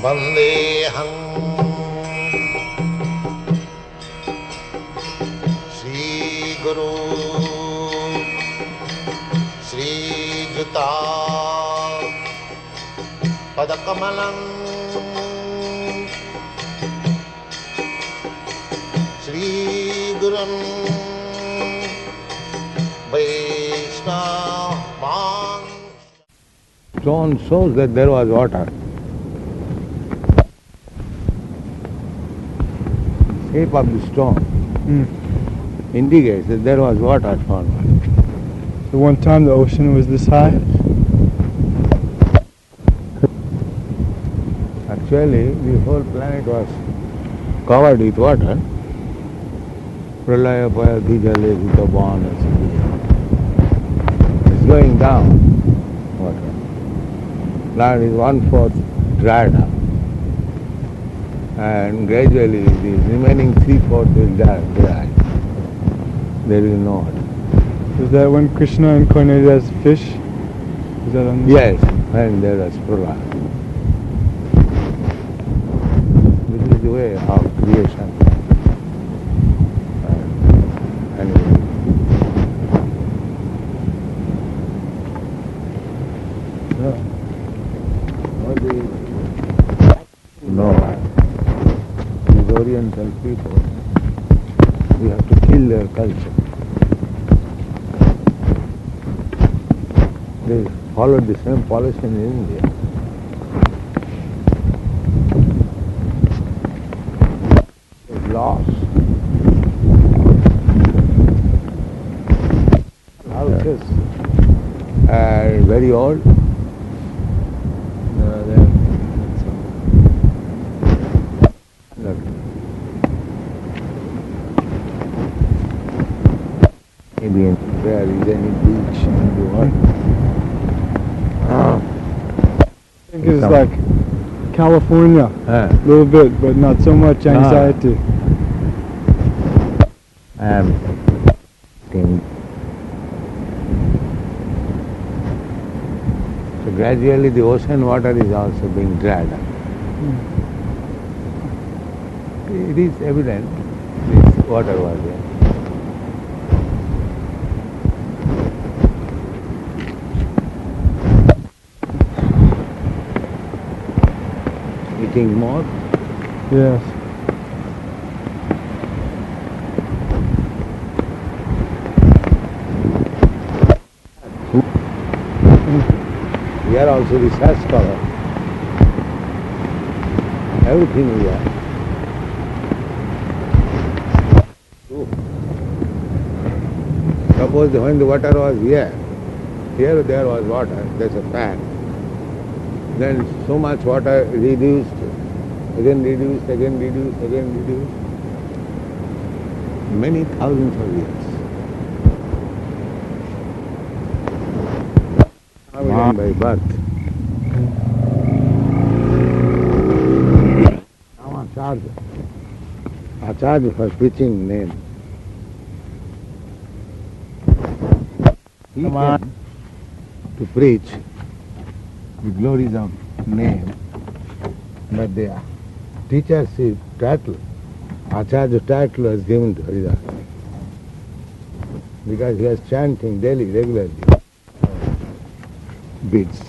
Vandeham Sri Guru Sri Juta Padakamalam Sri Gurum Vaishnava. Stone shows that there was water. Shape of the stone indicates that there was water found. So one time the ocean was this high? Actually, the whole planet was covered with water. Pralaya payati jale hitavan. It's going down, water. Land is 1/4 dried up. And gradually the remaining 3/4 will dry. There is no water. Is that when Krishna incarnated as a fish? Is that on? Yes, and there is Srila. This is the way of creation. Anyway. No. These Oriental people, we have to kill their culture. They followed the same policy in India. Lost. Houses are very old. There is any beach in the world. I think it's like California, a little bit, but not so much anxiety. I am thinking. So gradually the ocean water is also being dried up. It is evident this water was there. Eating more? Yes. Here also research scholar. Everything we have. Suppose when the water was here there was water, that's a fact. Then so much water reduced, again reduced, again reduced, again reduced. Many thousands of years. Now by birth. Now Acharya for preaching name. He came to preach the glories of name, but the teacher's title, Acharya's title was given to Haridas because he was chanting daily, regularly, beads.